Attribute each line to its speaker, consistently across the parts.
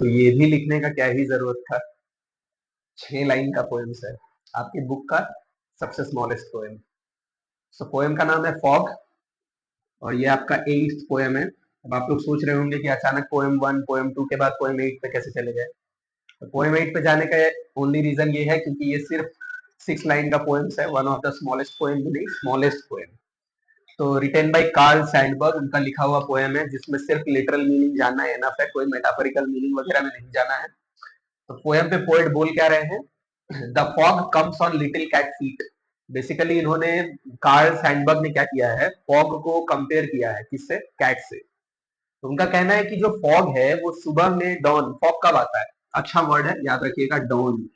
Speaker 1: तो ये भी लिखने का क्या ही जरूरत था। 6 लाइन का पोएम्स है, आपकी बुक का सबसे स्मॉलेस्ट पोएम। सो पोएम का नाम है फॉग और ये आपका 8th पोएम है। अब आप लोग सोच रहे होंगे कि अचानक पोएम 1 पोएम 2 के बाद पोएम 8 पे कैसे चले गए। तो पोएम 8 पे जाने का ओनली रीजन ये है क्योंकि ये सिर्फ 6 लाइन का पोएम्स है, one of the smallest poem भी नहीं, स्मॉलेस्ट पोएम। तो रिटेन बाय कार्ल सैंडबर्ग, उनका लिखा हुआ पोएम है जिसमें सिर्फ लिटरल मीनिंग जानना है एनफ है, कोई मेटाफोरिकल मीनिंग वगैरह में नहीं जाना है। तो पोएम पे पोएट बोल क्या रहे हैं, the fog comes on little cat feet. Basically इन्होंने, कार्ल सैंडबर्ग ने क्या किया है, फॉग को कंपेयर किया है किससे, कैट से। तो उनका कहना है कि जो फॉग है वो सुबह में, डॉन, फॉग कब आता है, अच्छा वर्ड है याद रखिएगा, डॉन।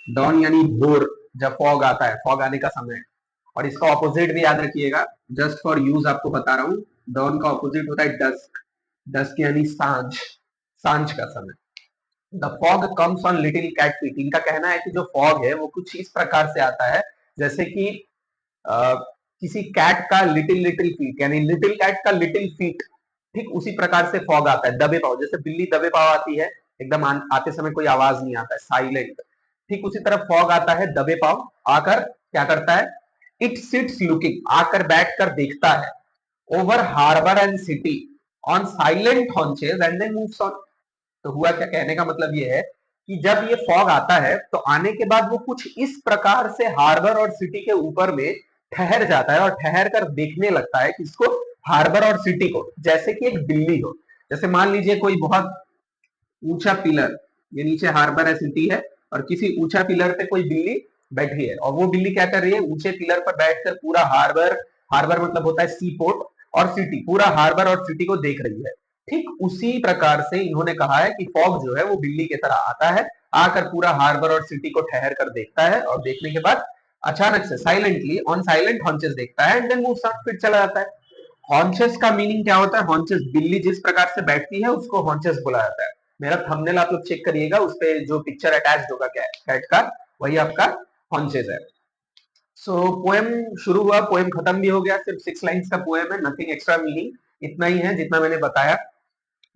Speaker 1: डॉन यानी भोर, जब फॉग आता है, फॉग आने का समय। और इसका ऑपोजिट भी याद रखिएगा, जस्ट फॉर यूज आपको बता रहा हूँ, डॉन का ऑपोजिट होता है डस्क। डस्क यानी सांझ, सांझ का समय। The fog comes on little cat feet, इनका कहना है कि जो फॉग है वो कुछ इस प्रकार से आता है जैसे कि किसी कैट का लिटिल लिटिल फीट, यानी लिटिल कैट का लिटिल फीट, ठीक उसी प्रकार से फॉग आता है, दबे पाव, जैसे बिल्ली दबे पाव आती है, एकदम आते समय कोई आवाज नहीं आता है, साइलेंट। ठीक उसी तरह फॉग आता है दबे पाव, आकर क्या करता है, इट सिट्स लुकिंग, आकर बैठकर देखता है, over harbour and city, on silent haunches and then moves on. तो हुआ क्या, कहने का मतलब ये है कि जब ये फॉग आता है तो आने के बाद वो कुछ इस प्रकार से हार्बर और सिटी के ऊपर में ठहर जाता है और ठहर कर देखने लगता है किसको, हार्बर और सिटी को, जैसे कि एक बिल्ली हो। जैसे मान लीजिए कोई बहुत ऊंचा पिलर, ये नीचे हार्बर है, सिटी है, और किसी ऊंचा पिलर पे कोई बिल्ली बैठी है, और वो बिल्ली क्या कर रही है, ऊंचे पिलर पर बैठकर पूरा हार्बर, हार्बर मतलब होता है सी पोर्ट, और सिटी, पूरा हार्बर और सिटी को देख रही है। ठीक उसी प्रकार से इन्होंने कहा है कि फॉग जो है वो बिल्ली की तरह आता है, आकर पूरा हार्बर और सिटी को ठहर कर देखता है, और देखने के बाद अचानक से साइलेंटली ऑन साइलेंट हॉन्चेस देखता है, एंड देन मूव्स ऑन, फिर चला जाता है। हॉन्चेस का मीनिंग क्या होता है, हॉन्चेस, बिल्ली जिस प्रकार से बैठती है उसको हॉन्चेस बोला जाता है। मेरा थंबनेल आप लोग चेक करिएगा, उस पे जो पिक्चर अटैच्ड होगा कैट का, वही आपका हॉन्चेस है। सो पोएम शुरू हुआ, पोएम खत्म भी हो गया, सिर्फ 6 लाइन्स का पोएम है, नथिंग एक्स्ट्रा मीनिंग, इतना ही है जितना मैंने बताया।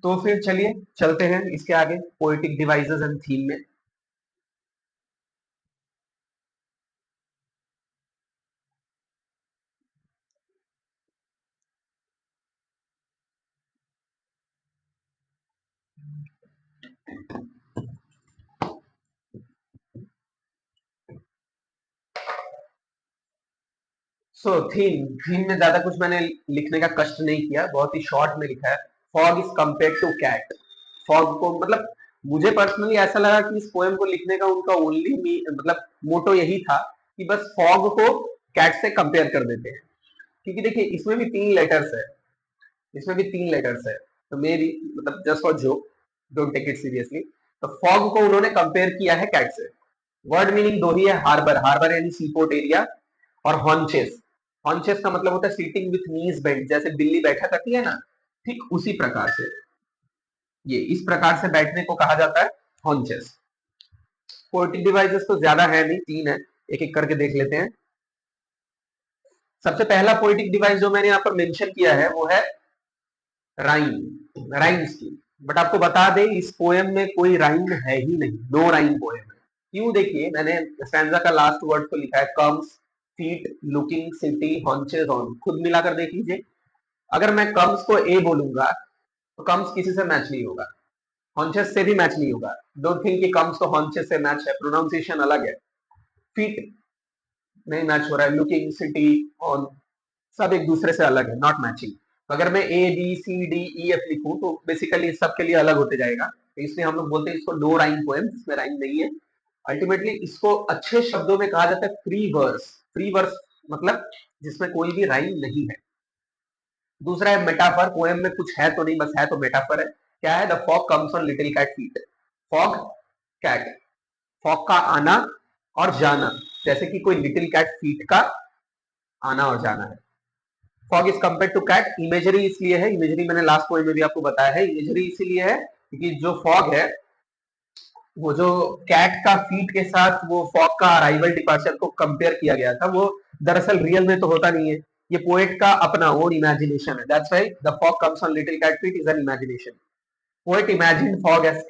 Speaker 1: तो फिर चलिए चलते हैं इसके आगे पोएटिक डिवाइसेस एंड थीम में। सो थीम में ज्यादा कुछ मैंने लिखने का कष्ट नहीं किया, बहुत ही शॉर्ट में लिखा है, fog is compare to cat. Fog को मतलब, मुझे पर्सनली ऐसा लगा कि इस पोएम को लिखने का उनका ओनली मतलब मोटो यही था कि बस फॉग को कैट से कंपेयर कर देते हैं, क्योंकि देखिए इसमें भी 3 लेटर्स है, इसमें भी 3 लेटर्स है, तो मे बी मतलब just for joke, don't take it seriously. तो फॉग को उन्होंने कंपेयर किया है कैट से। वर्ड मीनिंग दो ही है, हार्बर, हार्बर यानी सीपोर्ट एरिया, और हॉन्चेस, हॉन्चेस का मतलब होता है सीटिंग विथ नीज बेंट, जैसे बिल्ली बैठा करती है ना, ठीक उसी प्रकार से, ये इस प्रकार से बैठने को कहा जाता है हॉन्चेस। पोएटिक डिवाइसेस तो ज्यादा है नहीं, 3 है, एक एक करके देख लेते हैं। सबसे पहला पोएटिक डिवाइस जो मैंने यहाँ पर मेंशन किया है वो है राइम, राइम स्कीम। बट आपको बता दें इस पोएम में कोई राइम है ही नहीं, नो राइम पोएम है। क्यों, देखिए मैंने स्टैंजा का लास्ट वर्ड को लिखा है, comes, feet, looking, city, haunches on, खुद मिलाकर देख लीजिए। अगर मैं कम्स को ए बोलूंगा तो कम्स किसी से मैच नहीं होगा, हॉन्चेस से भी मैच नहीं होगा, डोंट थिंक कि कम्स तो हॉन्चेस से मैच है, प्रोनाउंसिएशन अलग है। फीट नहीं मैच हो रहा है, लुकिंग, सिटी, ऑन, सब एक दूसरे से अलग है, नॉट मैचिंग। अगर मैं A B C D E F लिखूं तो बेसिकली सबके लिए अलग होते जाएगा, तो इसलिए हम लोग बोलते हैं इसको नो राइम पोएम, जिसमें राइम नहीं है। अल्टीमेटली इसको अच्छे शब्दों में कहा जाता है फ्री वर्स, फ्री वर्स मतलब जिसमें कोई भी राइम नहीं है। दूसरा है मेटाफर, पोएम में कुछ है तो नहीं, बस है तो मेटाफर है। क्या है, the fog comes on little cat feet, fog, cat, fog का आना और जाना, जैसे कि कोई लिटिल कैट फीट का आना और जाना है। Fog is compare to cat, imagery इसलिए है, इमेजरी मैंने लास्ट पॉइंट में भी आपको बताया है, इमेजरी इसीलिए है क्योंकि जो फॉग है वो जो कैट का फीट के साथ वो फॉग का अराइवल डिपार्चर को कंपेयर किया गया था, वो दरअसल रियल में तो होता नहीं है, ये पोएट का अपना ओन इमेजिनेशन है। That's why the fog comes on little cat feet is an imagination. Poet imagine fog as